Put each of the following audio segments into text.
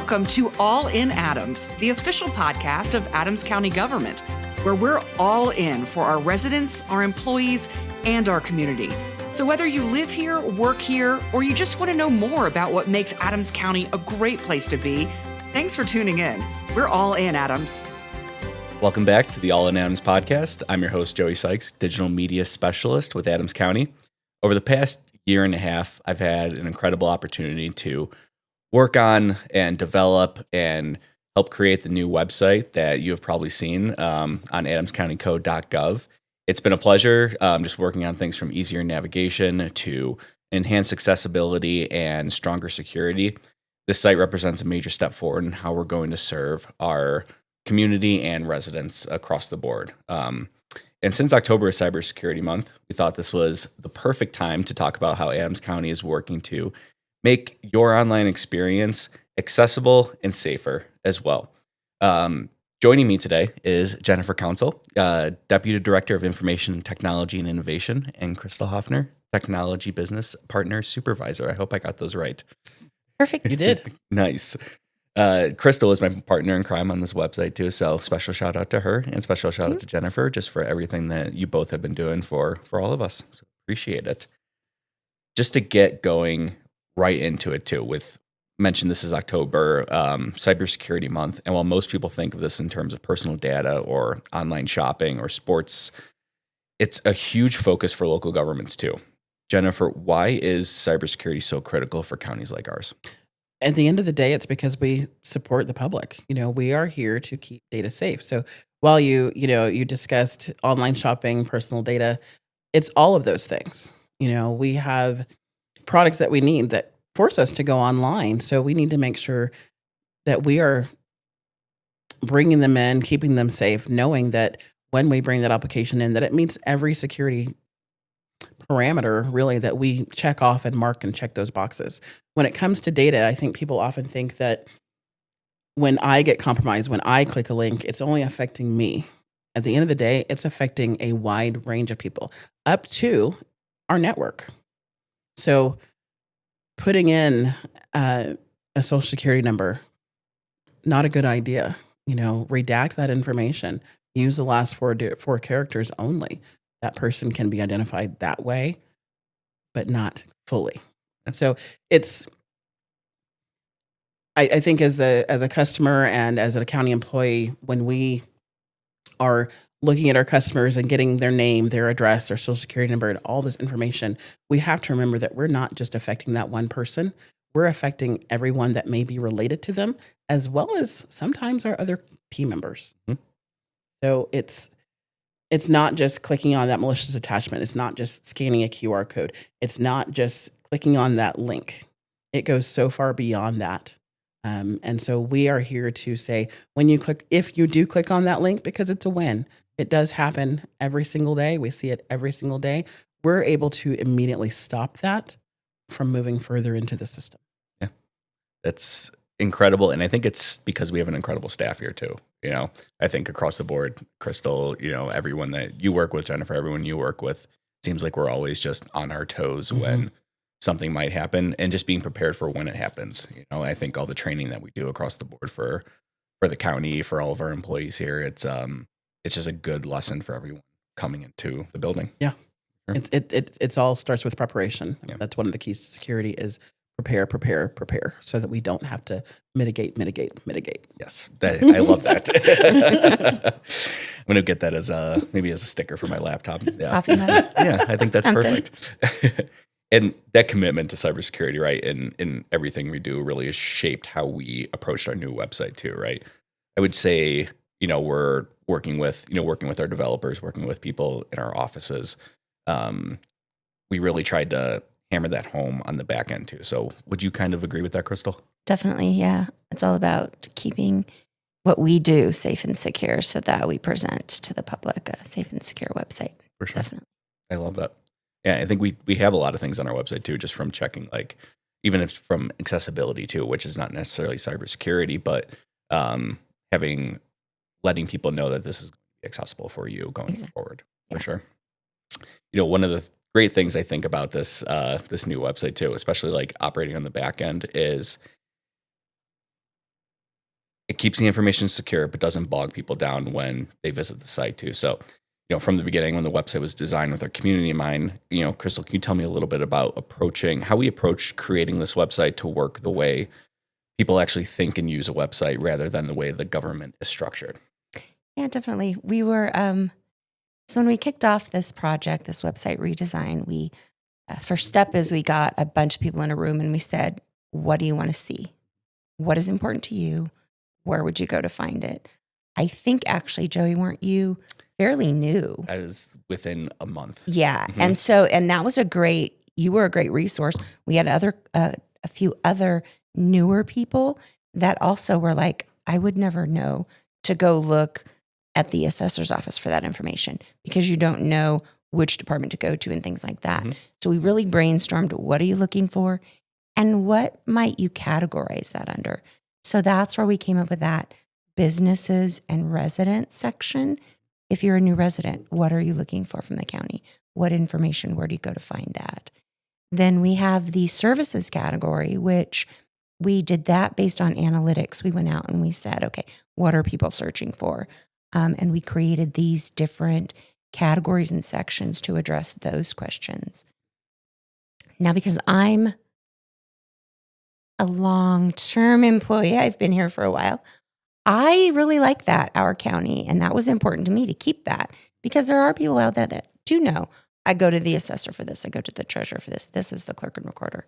Welcome to All in Adams, the official podcast of Adams County government, where we're all in for our residents, our employees, and our community. So whether you live here, work here, or you just want to know more about what makes Adams County a great place to be, thanks for tuning in. We're all in, Adams. Welcome back to the All in Adams podcast. I'm your host, Joey Sykes, digital media specialist with Adams County. Over the past year and a half, I've had an incredible opportunity to work on and develop and help create the new website that you have probably seen on adamscountycode.gov. It's been a pleasure just working on things from easier navigation to enhanced accessibility and stronger security. This site represents a major step forward in how we're going to serve our community and residents across the board. And since October is Cybersecurity Month, we thought this was the perfect time to talk about how Adams County is working to make your online experience accessible and safer as well. Joining me today is Jennifer Council, Deputy Director of Information Technology and Innovation, and Crystal Hoffner, Technology Business Partner Supervisor. I hope I got those right. Perfect. You did. Nice. Crystal is my partner in crime on this website too, so special shout out to her and special shout out to Jennifer just for everything that you both have been doing for all of us. So appreciate it. Just to get going right into it too, with mentioned this is October, Cybersecurity Month, and while most people think of this in terms of personal data or online shopping or sports, it's a huge focus for local governments too. Jennifer, why is cybersecurity so critical for counties like ours? At the end of the day, it's because we support the public. We are here to keep data safe. So while you discussed online shopping, personal data, it's all of those things. We have products that we need that force us to go online. So we need to make sure that we are bringing them in, keeping them safe, knowing that when we bring that application in, that it meets every security parameter really that we check off and mark and check those boxes. When it comes to data, I think people often think that when I get compromised, when I click a link, it's only affecting me. At the end of the day, it's affecting a wide range of people up to our network. So putting in a social security number, not a good idea. Redact that information. Use the last four characters only. That person can be identified that way, but not fully. And so I think as a customer and as a county employee, when we are looking at our customers and getting their name, their address, their social security number, and all this information, we have to remember that we're not just affecting that one person. We're affecting everyone that may be related to them, as well as sometimes our other team members. Mm-hmm. So it's not just clicking on that malicious attachment. It's not just scanning a QR code. It's not just clicking on that link. It goes so far beyond that. And so we are here to say, if you do click on that link, because it's a win, it does happen every single day. We see it every single day. We're able to immediately stop that from moving further into the system. Yeah, that's incredible. And I think it's because we have an incredible staff here too. I think across the board, Crystal, everyone that you work with, Jennifer, everyone you work with, seems like we're always just on our toes when something might happen and just being prepared for when it happens. I think all the training that we do across the board for the county, for all of our employees here, it's just a good lesson for everyone coming into the building. Yeah. Sure. It's all starts with preparation. Yeah. That's one of the keys to security is prepare so that we don't have to mitigate. Yes. I love that. I'm going to get that as maybe as a sticker for my laptop. Yeah. Coffee mug. Yeah, I think that's perfect. And that commitment to cybersecurity, right, in everything we do really has shaped how we approached our new website too, right? I would say, we're working with our developers, working with people in our offices. We really tried to hammer that home on the back end too. So would you kind of agree with that, Crystal? Definitely, yeah. It's all about keeping what we do safe and secure so that we present to the public a safe and secure website. For sure. Definitely. I love that. Yeah, I think we have a lot of things on our website too, just from checking, like, even if from accessibility too, which is not necessarily cybersecurity, but letting people know that this is going to be accessible for you going forward. For sure. One of the great things I think about this this new website too, especially like operating on the back end, is it keeps the information secure, but doesn't bog people down when they visit the site too. So, from the beginning, when the website was designed with our community in mind, Crystal, can you tell me a little bit about how we approach creating this website to work the way people actually think and use a website rather than the way the government is structured? Yeah, definitely. We were, so when we kicked off this project, this website redesign, first step is we got a bunch of people in a room and we said, what do you want to see? What is important to you? Where would you go to find it? I think actually, Joey, weren't you fairly new? I was within a month. Yeah. Mhm. And that was you were a great resource. We had a few other newer people that also were like, I would never know to go look at the assessor's office for that information because you don't know which department to go to and things like that. Mhm. So we really brainstormed, what are you looking for? And what might you categorize that under? So that's where we came up with that businesses and residents section. If you're a new resident, what are you looking for from the county? What information, where do you go to find that? Then we have the services category, which we did that based on analytics. We went out and we said, okay, what are people searching for? And we created these different categories and sections to address those questions. Now, because I'm a long-term employee, I've been here for a while, I really like that, our county, and that was important to me to keep that because there are people out there that do know. I go to the assessor for this. I go to the treasurer for this. This is the clerk and recorder.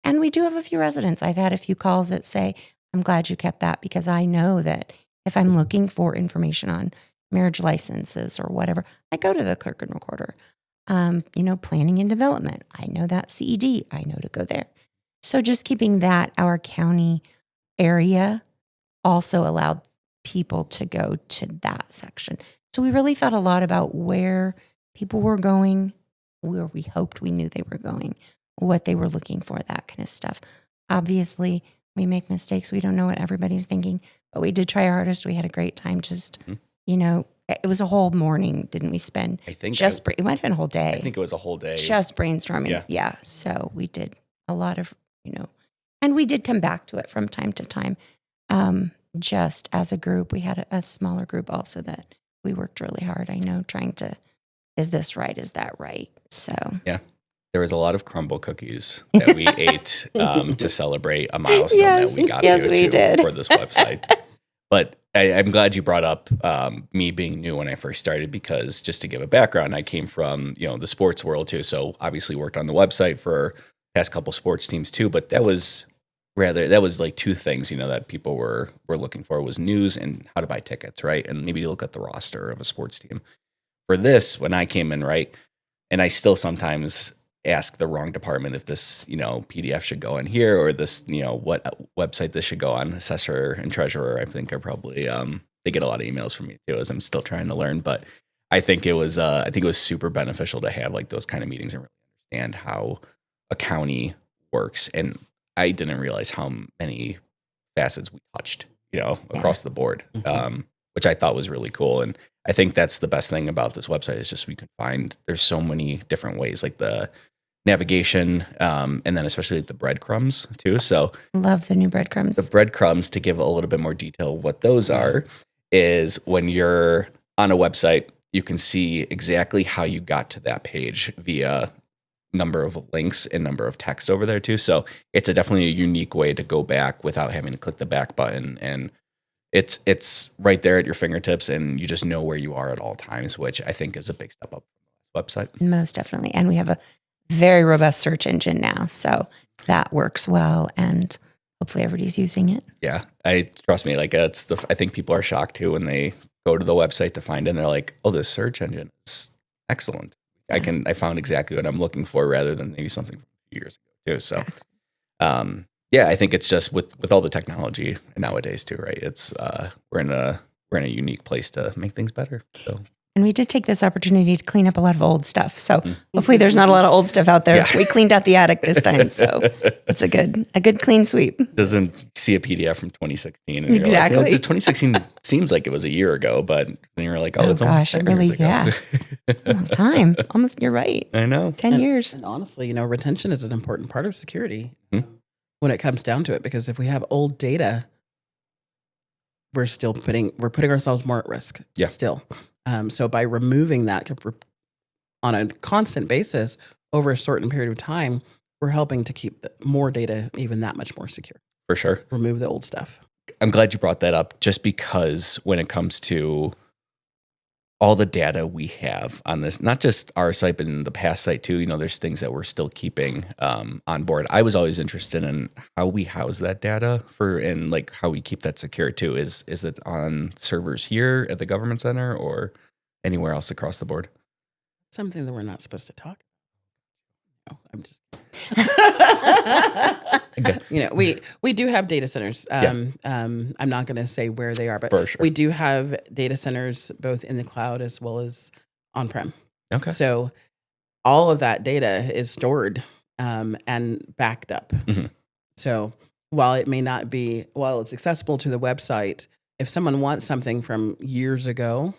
And we do have a few residents. I've had a few calls that say, I'm glad you kept that because I know that if I'm looking for information on marriage licenses or whatever, I go to the clerk and recorder. Planning and development. I know that CED. I know to go there. So just keeping that, our county area also allowed people to go to that section. So we really thought a lot about where people were going, where we hoped we knew they were going, what they were looking for, that kind of stuff. Obviously, we make mistakes. We don't know what everybody's thinking, but we did try our hardest. We had a great time. Just, it was a whole morning, didn't we spend? I think it might have been a whole day. I think it was a whole day. Just brainstorming. Yeah. So we did a lot of, and we did come back to it from time to time. Just as a group, we had a smaller group also that we worked really hard. I know trying to, is this right? Is that right? So yeah, there was a lot of crumble cookies that we ate to celebrate a milestone that we got to for this website. But I'm glad you brought up me being new when I first started because just to give a background, I came from the sports world too. So obviously worked on the website for past couple sports teams too. But that was like two things that people were looking for was news and how to buy tickets, right? And maybe look at the roster of a sports team. For this, when I came in, right, and I still sometimes ask the wrong department if this PDF should go in here or this what website this should go on. Assessor and treasurer, I think, are probably they get a lot of emails from me too as I'm still trying to learn. But I think it was super beneficial to have like those kind of meetings and really understand how a county works. And I didn't realize how many facets we touched, across the board, which I thought was really cool. And I think that's the best thing about this website is just we can find there's so many different ways, like the navigation, and then especially the breadcrumbs too. So love the new breadcrumbs. The breadcrumbs, to give a little bit more detail, what those are is when you're on a website, you can see exactly how you got to that page via number of links and number of text over there too. So it's definitely a unique way to go back without having to click the back button. And it's right there at your fingertips and you just know where you are at all times, which I think is a big step up from the website. Most definitely. And we have a very robust search engine now. So that works well and hopefully everybody's using it. Yeah. Trust me, like I think people are shocked too when they go to the website to find it and they're like, oh, this search engine is excellent. I found exactly what I'm looking for rather than maybe something from a few years ago too. So, I think it's just with all the technology nowadays too, right? It's we're in a unique place to make things better. So, and we did take this opportunity to clean up a lot of old stuff. So hopefully there's not a lot of old stuff out there. Yeah. We cleaned out the attic this time, so it's a good clean sweep. Doesn't see a PDF from 2016 and exactly. You're like, 2016 seems like it was a year ago, but then you're like, it's almost 10 years ago. Yeah. A long time. Almost, you're right. I know. 10 years. And honestly, retention is an important part of security when it comes down to it, because if we have old data, we're putting ourselves more at risk. Yeah. Still. So by removing that on a constant basis over a certain period of time, we're helping to keep more data even that much more secure. For sure. Remove the old stuff. I'm glad you brought that up, just because when it comes to all the data we have on this, not just our site, but in the past site too, there's things that we're still keeping on board. I was always interested in how we house that data and like how we keep that secure too. Is it on servers here at the government center or anywhere else across the board? Something that we're not supposed to talk about. No, I'm just we do have data centers. I'm not going to say where they are, but For sure. we do have data centers both in the cloud as well as on-prem. Okay. So all of that data is stored and backed up. Mm-hmm. So while it's accessible to the website, if someone wants something from years ago,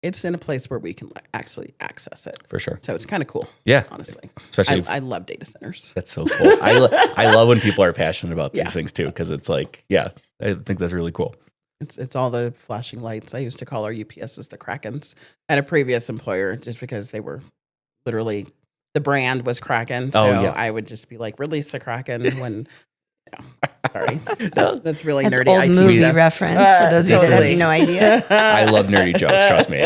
it's in a place where we can actually access it. For sure. So it's kind of cool. Yeah. Honestly. Especially I love data centers. That's so cool. I love when people are passionate about these things too, because it's like, I think that's really cool. It's all the flashing lights. I used to call our UPSs the Krakens at a previous employer just because they were literally, the brand was Kraken. So I would just be like, release the Kraken when... Sorry, that's really That's nerdy. old IT movie stuff. reference for those of you that totally. have no idea. I love nerdy jokes. Trust me.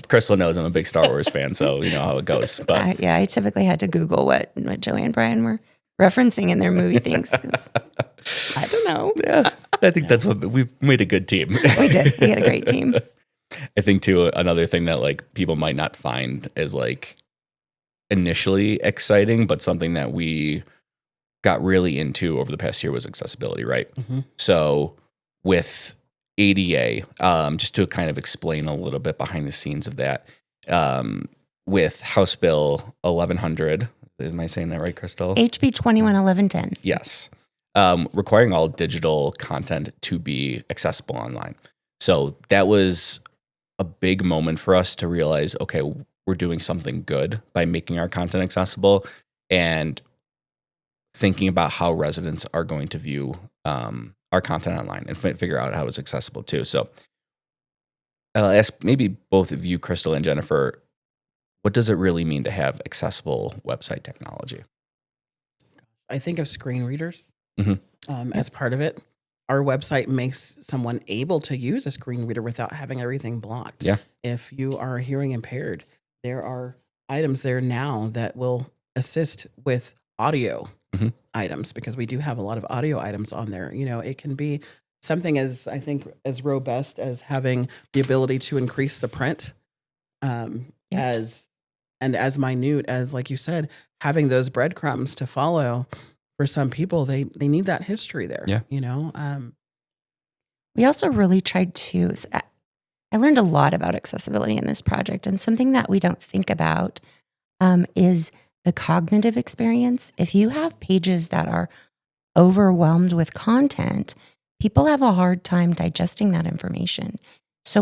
Crystal knows I'm a big Star Wars fan, so you know how it goes. But I typically had to Google what Joey and Brian were referencing in their movie things. 'Cause I don't know. Yeah, I think that's what we made a good team. We did. We had a great team. I think too, another thing that like people might not find is like initially exciting, but something that we got really into over the past year was accessibility, right? Mm-hmm. So with ADA, just to kind of explain a little bit behind the scenes of that, with House Bill 1100, am I saying that right, Crystal? HB 211110. Yes. Requiring all digital content to be accessible online. So that was a big moment for us to realize, okay, we're doing something good by making our content accessible and thinking about how residents are going to view our content online and figure out how it's accessible too. So I'll ask maybe both of you, Crystal and Jennifer, what does it really mean to have accessible website technology? I think of screen readers Mm-hmm. as part of it. Our website makes someone able to use a screen reader without having everything blocked. Yeah. If you are hearing impaired, there are items there now that will assist with audio items, because we do have a lot of audio items on there. It can be something as robust as having the ability to increase the print, as minute as, like you said, having those breadcrumbs to follow. For some people, they need that history there. Yeah. We also really tried to, I learned a lot about accessibility in this project, and something that we don't think about is the cognitive experience. If you have pages that are overwhelmed with content, people have a hard time digesting that information. So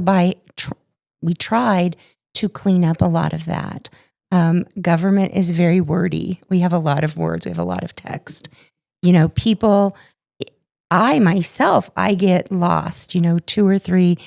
we tried to clean up a lot of that. Government is very wordy. We have a lot of words. We have a lot of text. People, I get lost, 2 or 3,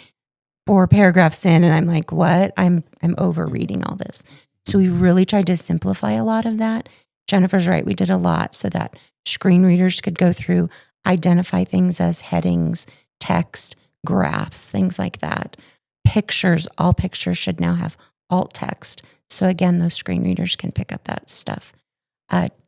4 paragraphs in, and I'm like, what? I'm overreading all this. So we really tried to simplify a lot of that. Jennifer's right. We did a lot so that screen readers could go through, identify things as headings, text, graphs, things like that. Pictures, all pictures should now have alt text. So again, those screen readers can pick up that stuff.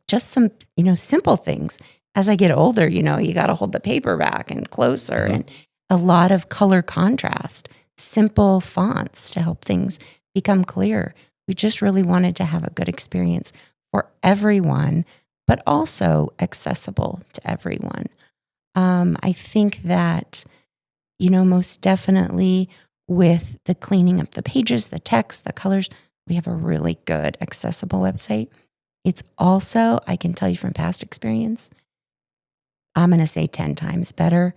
Just some, simple things. As I get older, you got to hold the paper back and closer, and a lot of color contrast, simple fonts to help things become clear. We just really wanted to have a good experience for everyone, but also accessible to everyone. I think that, most definitely with the cleaning up the pages, the text, the colors, we have a really good accessible website. It's also, I can tell you from past experience, I'm going to say 10 times better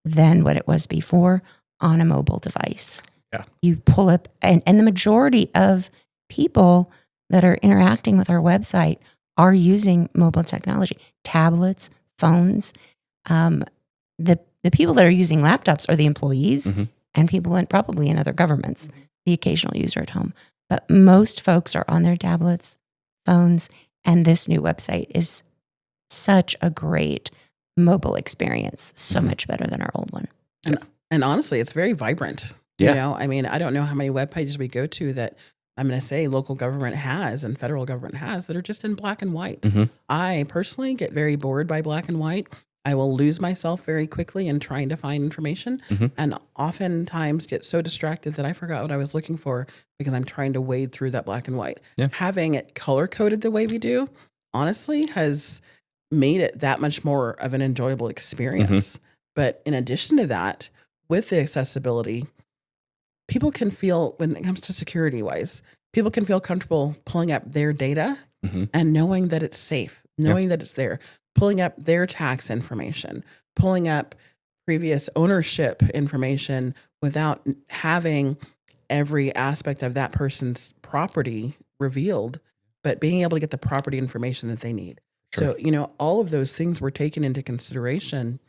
than what it was before on a mobile device. Yeah. You pull up, and the majority of people that are interacting with our website are using mobile technology, tablets, phones. The the people that are using laptops are the employees Mhm. and people probably in other governments, the occasional user at home. But most folks are on their tablets, phones, and this new website is such a great mobile experience, so Mhm. much better than our old one. And honestly, it's very vibrant. Yeah. You know, I mean, I don't know how many web pages we go to that I'm going to say local government has and federal government has that are just in black and white. Mhm. I personally get very bored by black and white. I will lose myself very quickly in trying to find information Mhm. and oftentimes get so distracted that I forgot what I was looking for because I'm trying to wade through that black and white. Yeah. Having it color coded the way we do, honestly, has made it that much more of an enjoyable experience. But in addition to that, with the accessibility, people can feel, when it comes to security wise, people can feel comfortable pulling up their data Mhm. and knowing that it's safe, knowing that it's there, pulling up their tax information, pulling up previous ownership information without having every aspect of that person's property revealed, but being able to get the property information that they need. Sure. So, you know, all of those things were taken into consideration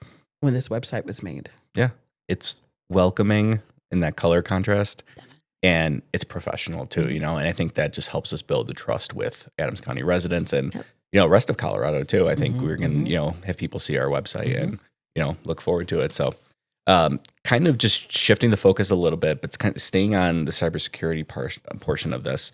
when this website was made. Yeah. It's welcoming in that color contrast, and it's professional too, you know, and I think that just helps us build the trust with Adams County residents and, Yep. you know, rest of Colorado too. I think Mhm, we're going mhm. to, you know, have people see our website Mhm. and, you know, look forward to it. So, kind of just shifting the focus a little bit, but kind of staying on the cybersecurity portion of this.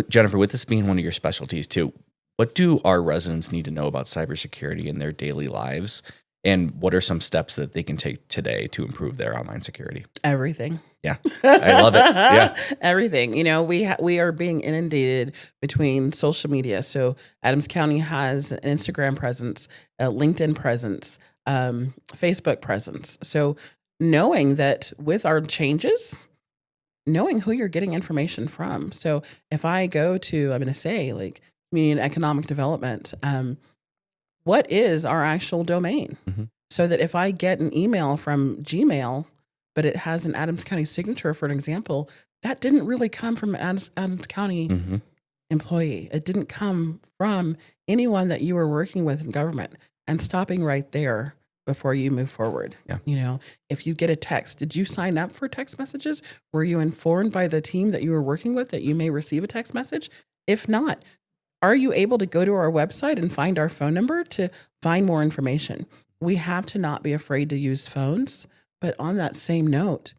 Jennifer, with this being one of your specialties too, what do our residents need to know about cybersecurity in their daily lives? And what are some steps that they can take today to improve their online security? Everything. Yeah, I love it. Yeah. Everything. You know, we are being inundated between social media. So Adams County has an Instagram presence, a LinkedIn presence, Facebook presence. So knowing that with our changes, knowing who you're getting information from. So if I go to, I'm going to say like community and economic development, what is our actual domain? Mhm. So that if I get an email from Gmail, but it has an Adams County signature, for an example, that didn't really come from an Adams County Mhm. employee. It didn't come from anyone that you were working with in government. And stopping right there before you move forward. Yeah. You know, if you get a text, did you sign up for text messages? Were you informed by the team that you were working with that you may receive a text message? If not, are you able to go to our website and find our phone number to find more information? We have to not be afraid to use phones. But on that same note,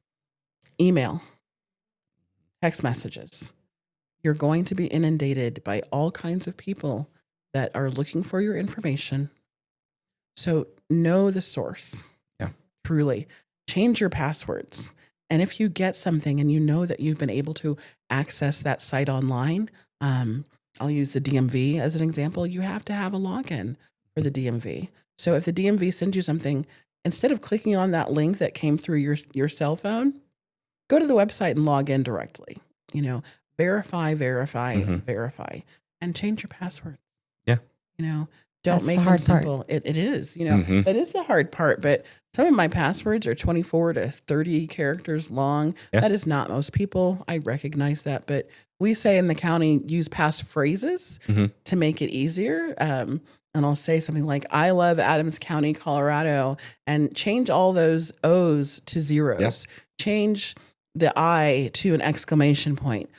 email, text messages, you're going to be inundated by all kinds of people that are looking for your information. So know the source. Yeah. Truly. Change your passwords. And if you get something and you know that you've been able to access that site online, I'll use the DMV as an example. You have to have a login for the DMV. So if the DMV sends you something, instead of clicking on that link that came through your cell phone, go to the website and log in directly. You know, verify, Mhm. verify, and change your password. Yeah. You know, don't That's the make them hard part. simple. It is, you know, Mhm. that is the hard part. But some of my passwords are 24 to 30 characters long. Yeah. That is not most people. I recognize that. But we say in the county, use passphrases Mhm. to make it easier. And I'll say something like, I love Adams County, Colorado, and change all those O's to zeros. Yeah. Change the I to an exclamation point.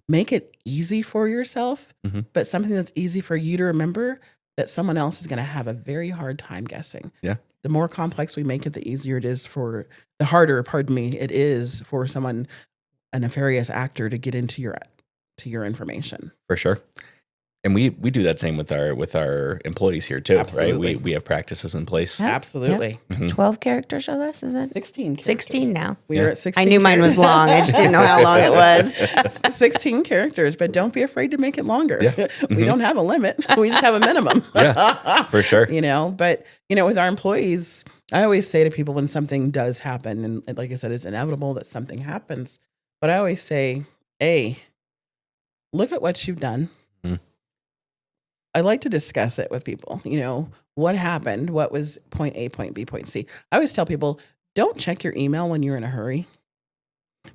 Make it easy for yourself, Mhm. but something that's easy for you to remember that someone else is going to have a very hard time guessing. Yeah. The more complex we make it, the easier it is for the harder, pardon me, it is for someone, a nefarious actor, to get into your information. For sure. And we do that same with our employees here too, Absolutely. right? We have practices in place. Yep. Absolutely. Mhm. 12 characters or less, is it? 16 characters. 16 now. We Yeah. are at 16. I knew mine was long. I just didn't know how long it was. 16 characters, but don't be afraid to make it longer. Yeah. We Mhm. don't have a limit. We just have a minimum. Yeah, for sure. You know, but you know, with our employees, I always say to people when something does happen, and like I said, it's inevitable that something happens, but I always say, A, look at what you've done. Mhm. I like to discuss it with people. You know, what happened? What was point A, point B, point C? I always tell people, don't check your email when you're in a hurry,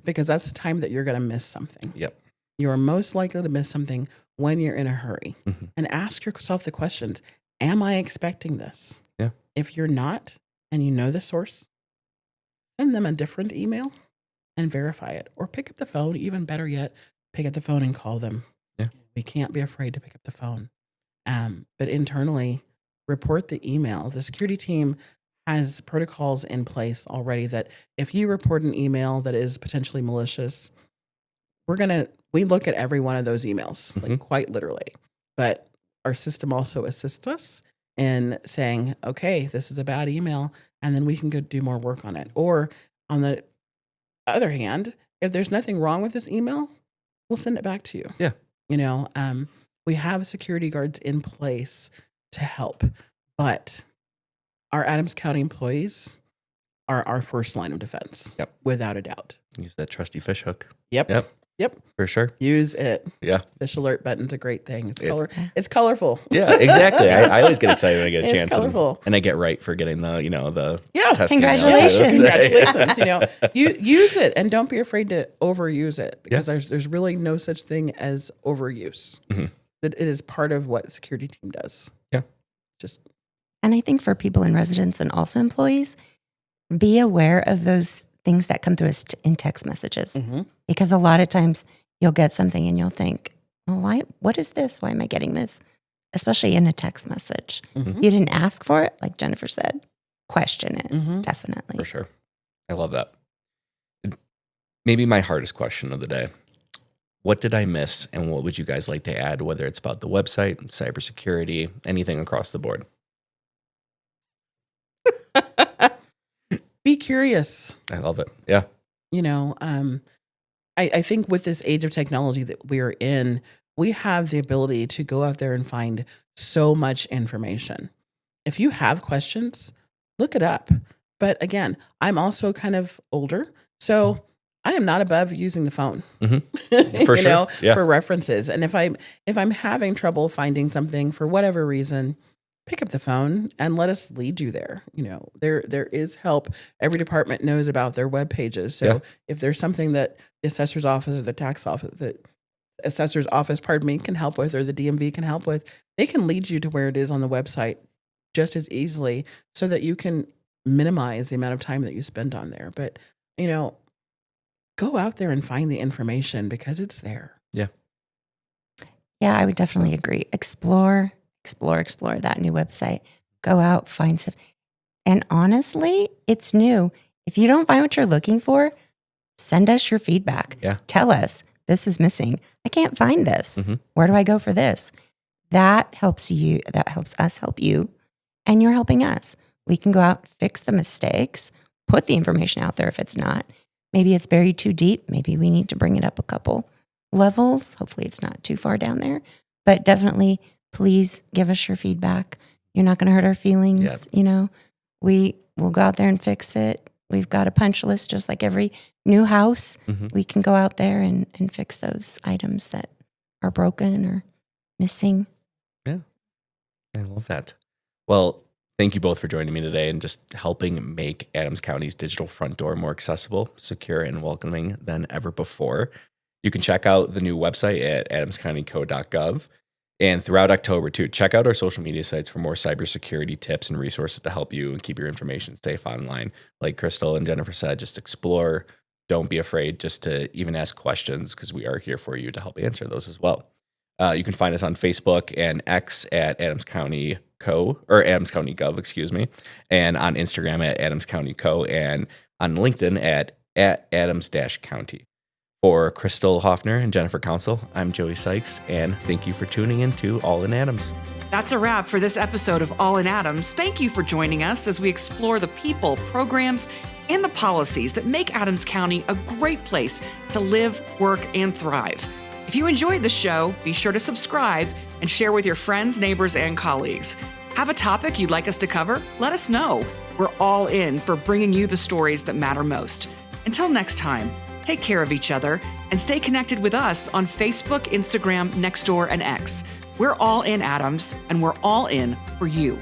because that's the time that you're going to miss something. Yep. You are most likely to miss something when you're in a hurry. Mhm. And ask yourself the questions, am I expecting this? Yeah. If you're not, and you know the source, send them a different email and verify it. Or pick up the phone, even better yet, pick up the phone and call them. Yeah. We can't be afraid to pick up the phone. But internally, report the email. The security team has protocols in place already that if you report an email that is potentially malicious, we look at every one of those emails, like quite literally. But our system also assists us in saying, okay, this is a bad email, and then we can go do more work on it. Or on the other hand, if there's nothing wrong with this email, we'll send it back to you. Yeah. We have security guards in place to help, but our Adams County employees are our first line of defense. Yep. Without a doubt. Use that trusty fish hook. Yep. For sure. Use it. Yeah. Fish alert button's a great thing. It's colorful. Yeah, exactly. I always get excited when I get a It's chance. colorful. And I get right for getting the Yeah. testing. Congratulations. Congratulations. You use it and don't be afraid to overuse it, because there's really no such thing as overuse. It is part of what the security team does. Yeah. And I think for people in residence and also employees, be aware of those things that come through us in text messages. Because a lot of times you'll get something and you'll think, well, what is this? Why am I getting this? Especially in a text message. You didn't ask for it, like Jennifer said. Question it, definitely. For sure. I love that. Maybe my hardest question of the day. What did I miss, and what would you guys like to add, whether it's about the website, cybersecurity, anything across the board? Be curious. I love it. Yeah. I think with this age of technology that we're in, we have the ability to go out there and find so much information. If you have questions, look it up. But again, I'm also kind of older, so I am not above using the phone. For sure. For references. And if I'm having trouble finding something for whatever reason, pick up the phone and let us lead you there. There is help. Every department knows about their web pages. So if there's something that the assessor's office or the tax office, can help with, or the DMV can help with, they can lead you to where it is on the website just as easily, so that you can minimize the amount of time that you spend on there. But, go out there and find the information, because it's there. Yeah, I would definitely agree. Explore that new website. Go out, find stuff. And honestly, it's new. If you don't find what you're looking for, send us your feedback. Yeah. Tell us, this is missing. I can't find this. Where do I go for this? That helps you. That helps us help you. And you're helping us. We can go out, fix the mistakes, put the information out there if it's not. Maybe it's buried too deep. Maybe we need to bring it up a couple levels. Hopefully it's not too far down there. But definitely, please give us your feedback. You're not going to hurt our feelings. We will go out there and fix it. We've got a punch list, just like every new house. We can go out there and fix those items that are broken or missing. Yeah, I love that. Well, thank you both for joining me today and just helping make Adams County's digital front door more accessible, secure, and welcoming than ever before. You can check out the new website at adamscountyco.gov. And throughout October, too, check out our social media sites for more cybersecurity tips and resources to help you and keep your information safe online. Like Crystal and Jennifer said, just explore. Don't be afraid just to even ask questions, because we are here for you to help answer those as well. You can find us on Facebook and X at Adams County Co, or Adams County Gov, excuse me, and on Instagram at Adams County Co, and on LinkedIn at Adams-County. For Crystal Hoffner and Jennifer Council, I'm Joey Sykes, and thank you for tuning in to All in Adams. That's a wrap for this episode of All in Adams. Thank you for joining us as we explore the people, programs, and the policies that make Adams County a great place to live, work, and thrive. If you enjoyed the show, be sure to subscribe and share with your friends, neighbors, and colleagues. Have a topic you'd like us to cover? Let us know. We're all in for bringing you the stories that matter most. Until next time, take care of each other and stay connected with us on Facebook, Instagram, Nextdoor, and X. We're all in Adams, and we're all in for you.